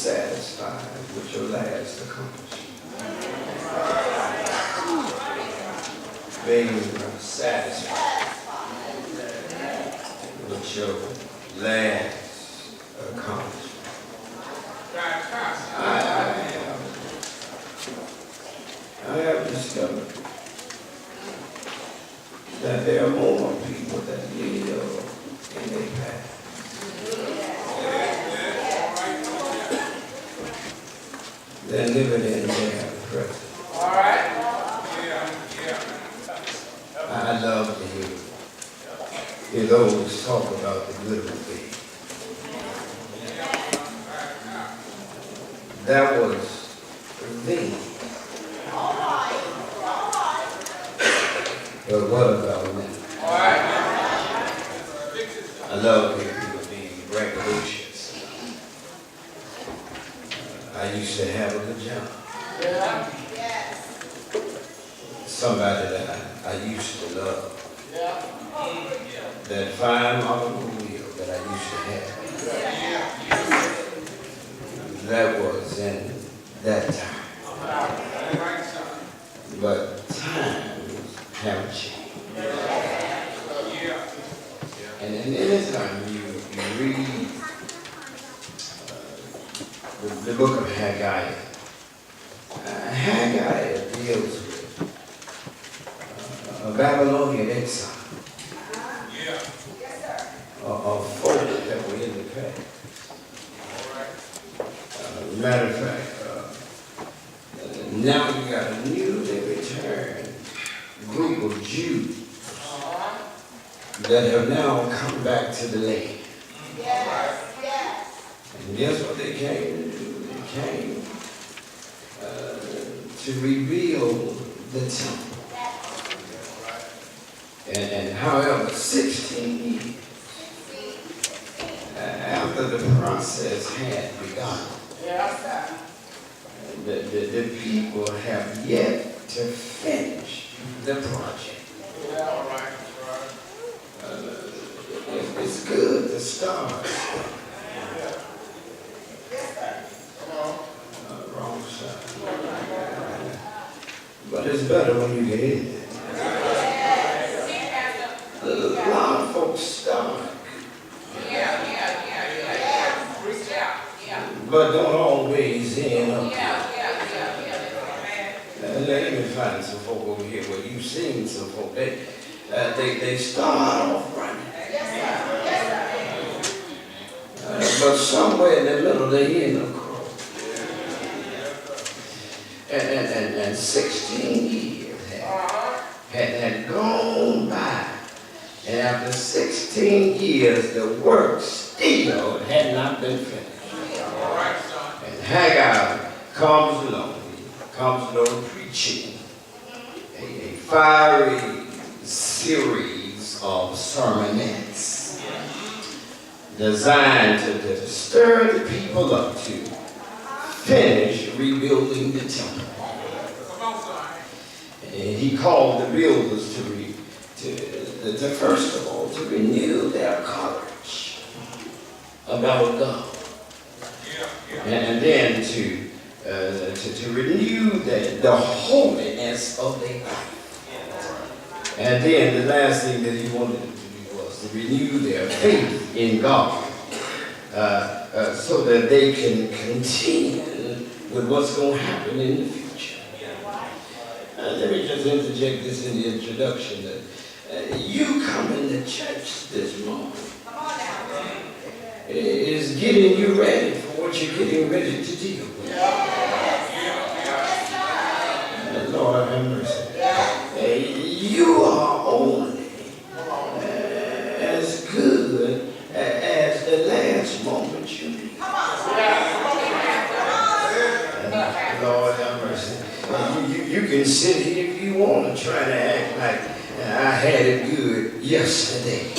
satisfied with your last accomplishment. Being satisfied with your last accomplishment. I have discovered that there are more people that live in their past than living in their present. All right. I love to hear those talk about the good old days. That was then. But what about now? All right. I love to hear people being braggadocious. I used to have a good job. Yeah. Somebody that I used to love. Yeah. That fine automobile that I used to have. That was in that time. But times have changed. And any time you read the book of Haggai, Haggai deals with a Babylonian exile. Of folk that were in the past. Matter of fact, now you got a newly returned group of Jews that have now come back to the land. And guess what they came to do? They came to rebuild the temple. And however, 16 years after the process had begun, the people have yet to finish the project. It's good to start. Wrong side. But it's better when you get in there. A lot of folks start. But don't always end up. Let me find some folk over here. Well, you've seen some folk. They start off running. But somewhere in the middle they end up crawling. And 16 years had gone by. And after 16 years, the work still had not been finished. And Haggai comes along preaching a fiery series of sermonettes designed to stir the people up to finish rebuilding the temple. And he called the builders to first of all, to renew their courage about God. And then to renew the holiness of their life. And then the last thing that he wanted them to do was to renew their faith in God, so that they can continue with what's going to happen in the future. Let me just interject this in the introduction that you coming to church this morning is getting you ready for what you're getting ready to deal with. Lord have mercy. You are only as good as the last moment you need. Lord have mercy. You can sit here if you want to try to act like I had it good yesterday.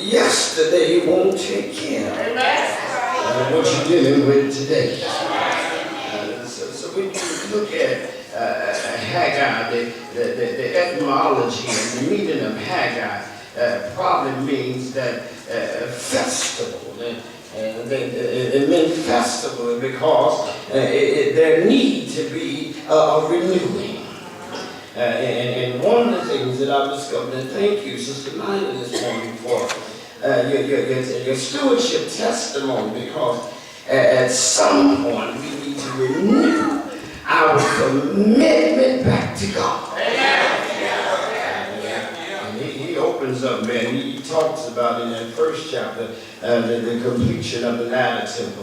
Yesterday won't take care of what you're dealing with today. So when you look at Haggai, the etymology and the meaning of Haggai probably means that festival. It meant festival because there need to be a renewing. And one of the things that I've discovered, and thank you, Sister Nina, this morning for your stewardship testimony, because at some point we need to renew our commitment back to God. And he opens up, man, he talks about in that first chapter the completion of the narrative.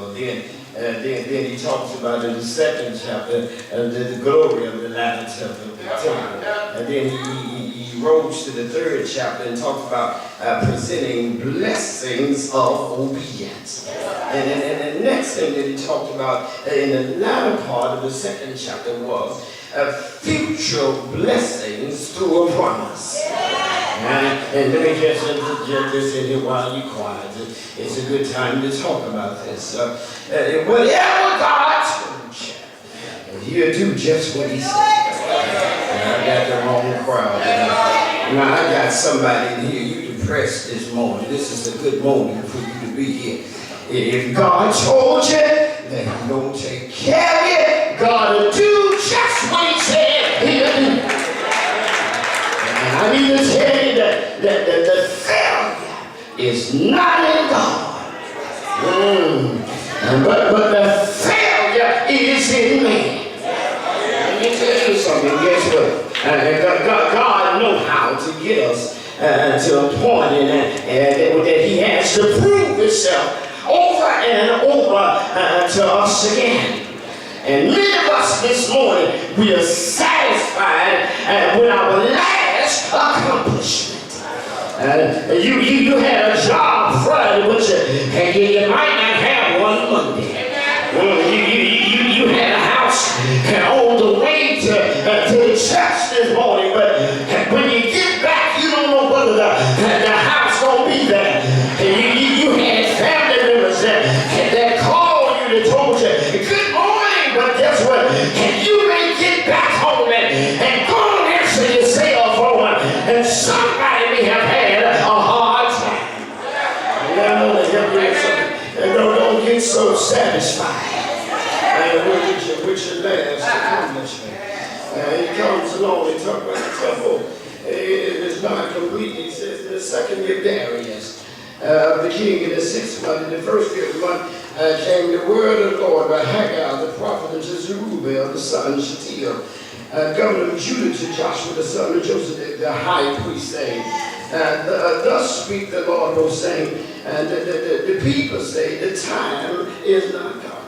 Then he talks about in the second chapter the glory of the narrative of the temple. And then he rose to the third chapter and talks about presenting blessings of obedience. And the next thing that he talked about in the latter part of the second chapter was future blessings through a promise. And let me just interject this in here while you're quiet. It's a good time to talk about this. Whatever God told you, he'll do just what he said. I got the wrong crowd. Now I got somebody in here, you depressed this morning. This is a good morning for you to be here. If God told you that he's going to take care of you, God will do just what he said he'll do. And I need to tell you that the failure is not in God. But the failure is in me. Let me tell you something. Guess what? God knows how to get us to a point that he has to prove himself over and over to us again. And many of us this morning, we are satisfied with our last accomplishment. You had a job Friday, but you might not have one Monday. You had a house on the way to the church this morning, but when you get back, you don't know whether the house gonna be there. You had family members that called you, that told you, good morning, but guess what? You may get back home and go and answer your cell phone, and somebody may have had a hard time. Don't get so satisfied with your last accomplishment. He comes along and talks about the temple. It is not complete. He says the second year Darius, the king in the 6th month, in the first year of the month, came the word of the Lord by Haggai, the prophet, unto Zerubbabel, the son of Shealtiel, governor of Judah, to Joshua, the son of Joseph, the high priest, saying, thus speak the Lord, most saying, and the people say, the time is not come.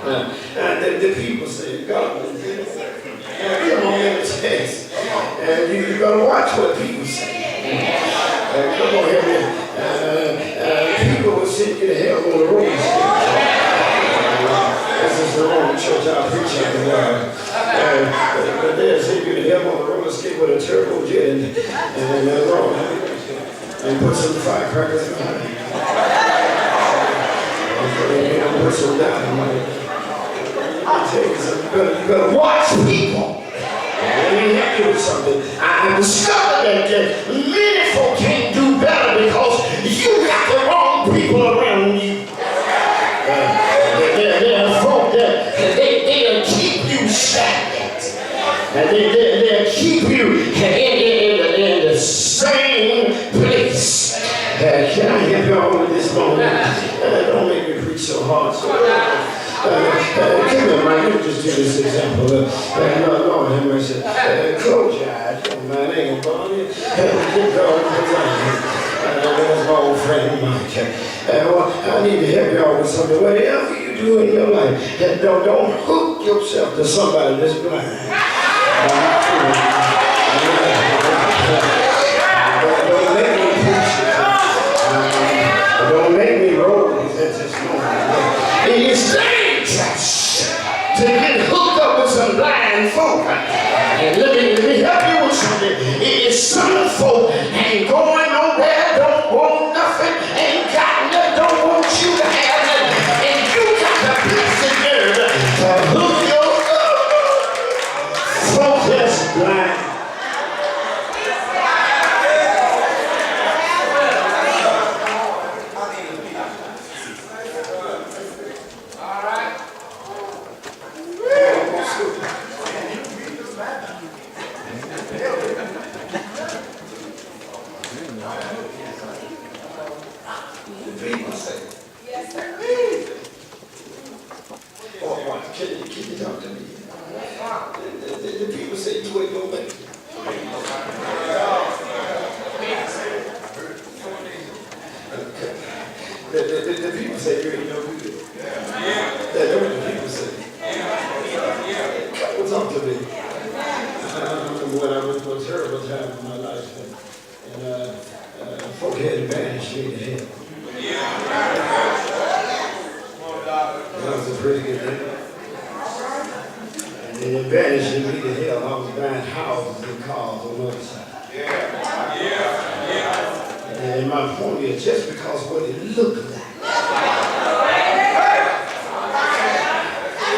The people say, God will do it. Come on in the text. And you got to watch what people say. Come on here. People will send you to hell on the road. This is the wrong church I preach at the word. But they'll send you to hell on the roller skate with a turbo jet and put some firecrackers behind it. And put some dynamite. You better watch people. Let me help you with something. I discovered that many folk can't do better because you got the wrong people around you. There are folk that they'll keep you stagnant. And they'll keep you in the same place. Can I help you all with this moment? Don't make me preach so hard. Come here, Mike. Let me just do this example. Lord have mercy. Close your eyes. Don't mind. Ain't gonna bother you. Good God, that's my old friend, Mike. I need to help y'all with something. Whatever you do in your life, don't hook yourself to somebody that's blind. Don't make me preach it. Don't make me roll this morning. It's dangerous to get hooked up with some blind folk. And let me help you with something. It's some folk ain't going nowhere, don't want nothing, ain't got nothing, don't want you to have nothing. And you got the blessed nerve to hook your folk that's blind. people say? Yes, sir. Or can you talk to me? The people say you ain't gonna make it. The people say you ain't no good. That's what the people say. Come talk to me. I remember when I went through a terrible time in my life, and folk had to banish me to hell. That was a pretty good day. And they banished me to hell. I was buying houses and cars on the other side. And my point is, just because what it looked like,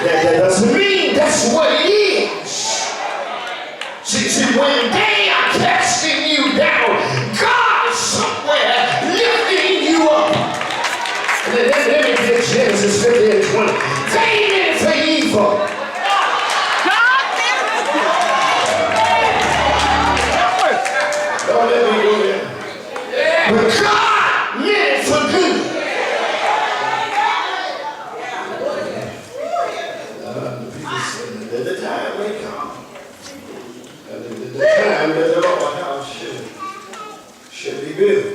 that doesn't mean that's what it is. See, when they are casting you down, God is somewhere lifting you up. Let me get Genesis 50 and 20. They meant it for evil. Don't let me go there. But God meant it for good. The time may come. The time that the Lord house should be built.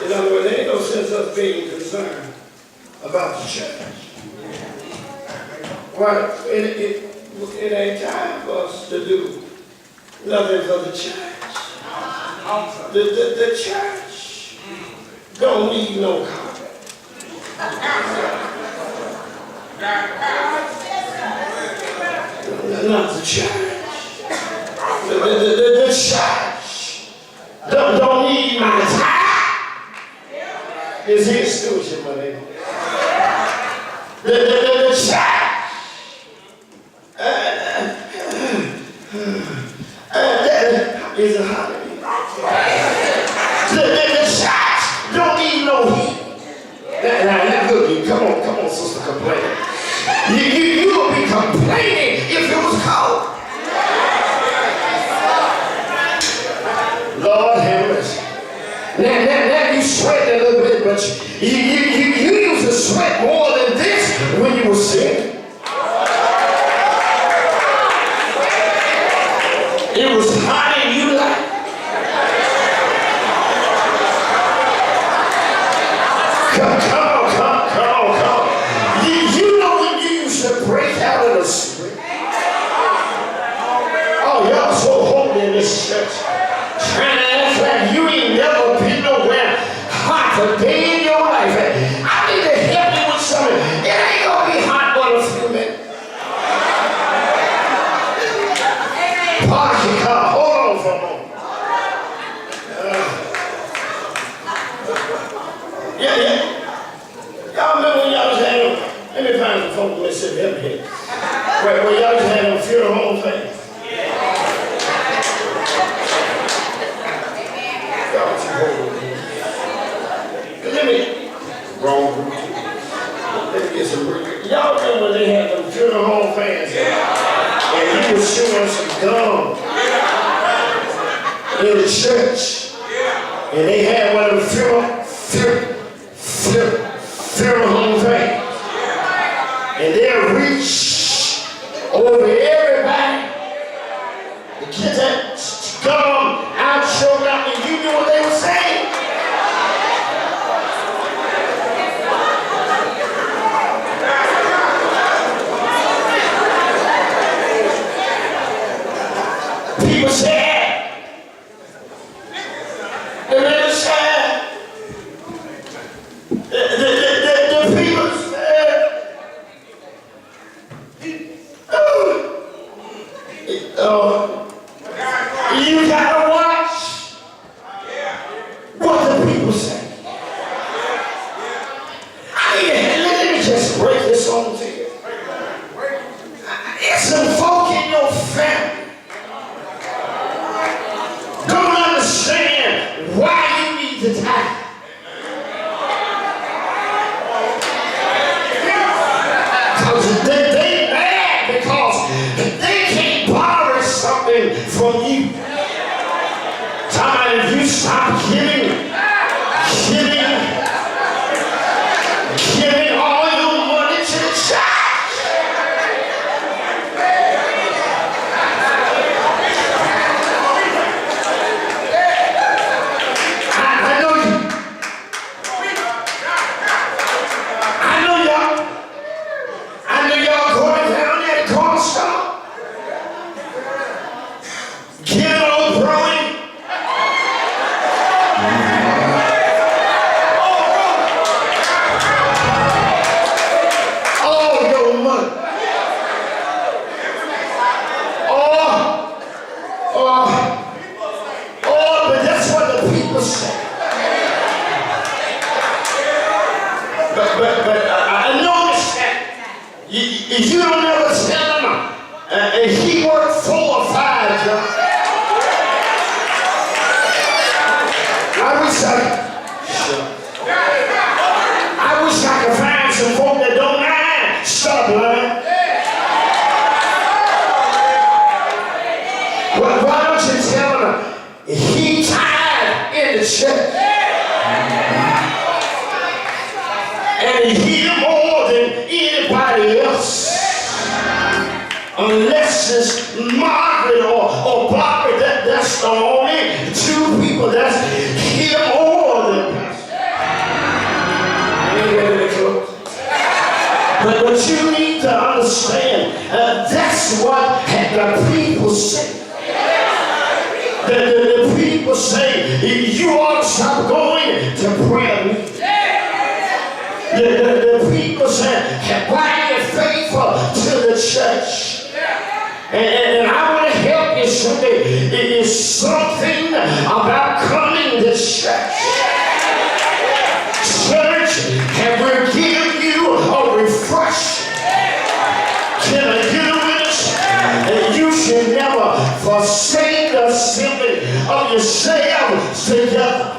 In other words, there ain't no sense us being concerned about the church. Well, it ain't time for us to do nothing for the church. The church don't need no carpet. Not the church. The church don't need my time. It's his stewardship, my neighbor. The church is a holiday. The church don't need no heat. Now, look, come on, sister, complain. You will be complaining if it was cold. Lord have mercy. Now you sweat a little bit, but you used to sweat more than this when you were sick. It was hot and you like. Come on. You know when you used to break out in a sweat? Oh, y'all so holy in this church. Trying to act like you ain't never been nowhere hot a day in your life. I need to help you with something. It ain't gonna be hot but a few minutes. Park your car. Hold on for a moment. Yeah. Y'all remember when y'all was having, let me find some folks in Mississippi, help me here. Where y'all was having a funeral home thing. Let me get some burgers. Y'all remember when they had them funeral home fans? And he was chewing some gum in the church. And they had one of them funeral home fans. And they'll reach over everybody to get that gum out, choked out, and you knew what they were saying. People sad. The men are sad. The But I noticed that you don't ever tell him he worked 4 or 5 jobs. I wish I could find some folk that don't mind. Stop lying. Well, why don't you tell him he tied in the church and he more than anybody else, unless it's Margaret or Barbara. That's the only 2 people that's here more than Pastor. I ain't ready to close. But you need to understand, that's what the people say. The people say you ought to stop going to prayer meeting. The people say, why are you faithful to the church? And I want to help you today. It is something about coming to church. Church will give you a refreshing. Can I get a witness? And you should never forsake the assembly of yourselves together.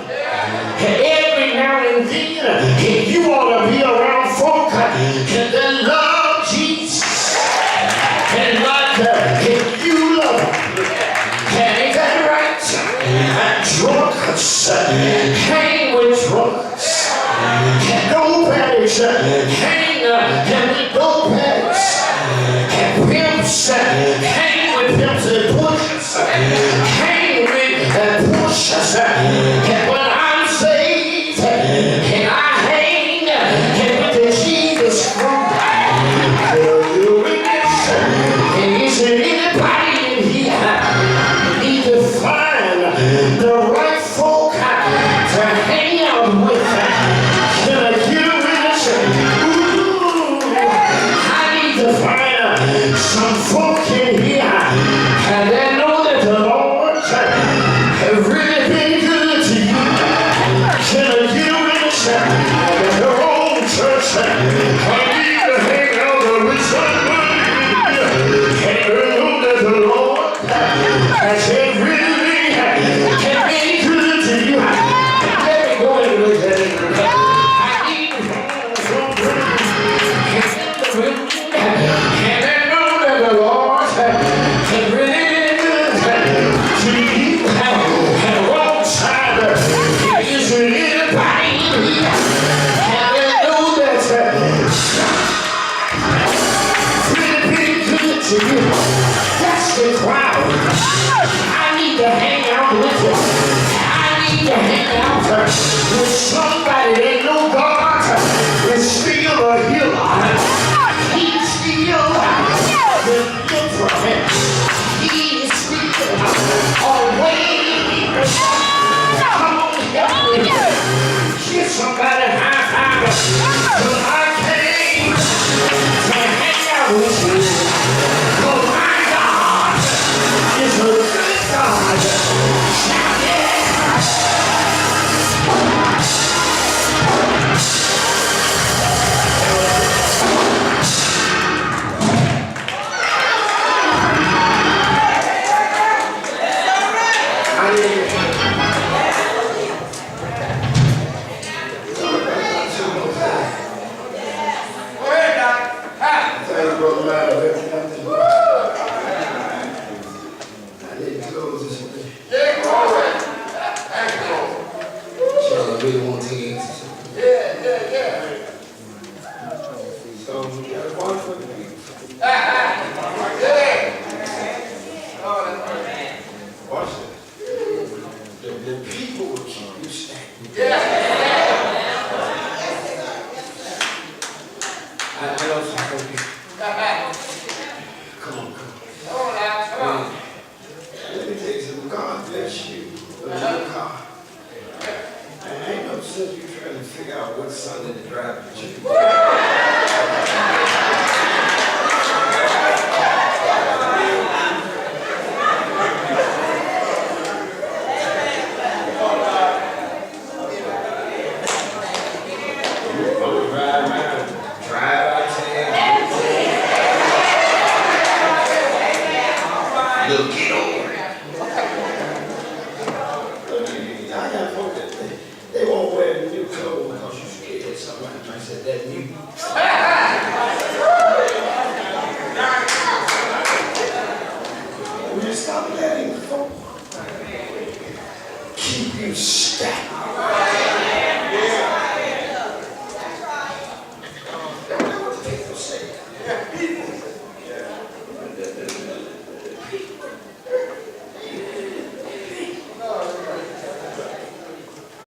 Every now and then, you ought to be around folk that love Jesus and like you love him. Ain't that right? Drunkards hang with drunkards. Nobody's hang with nobody's. Pimps hang with pimps and pushers. Hang with pushers. When I'm saved, and I hang with the Jesus Christ. Is there anybody in here need to find the right folk to hang out with? Can I get a witness? Ooh, I need to find some folk in here and they know that the Lord has really been good to you. Can I get a witness? Your own church, I need to hang out with somebody. I said, really? Can be good to you? Let me go and look at it. I need to find some and I know that the Lord has really been good to you. And wrong side, is there anybody here? And I know that really been good to you. That's the crowd. I need to hang out with you. I need to hang out with somebody that know God is still a healer. He's still the deliverer. He's still a way. Come on, help me. Give somebody a high five. Because I came to hang out with you. Because my God is a good God. Shout yeah. Right. said that you. Will you stop letting folk keep you stagnant? That's what the people say.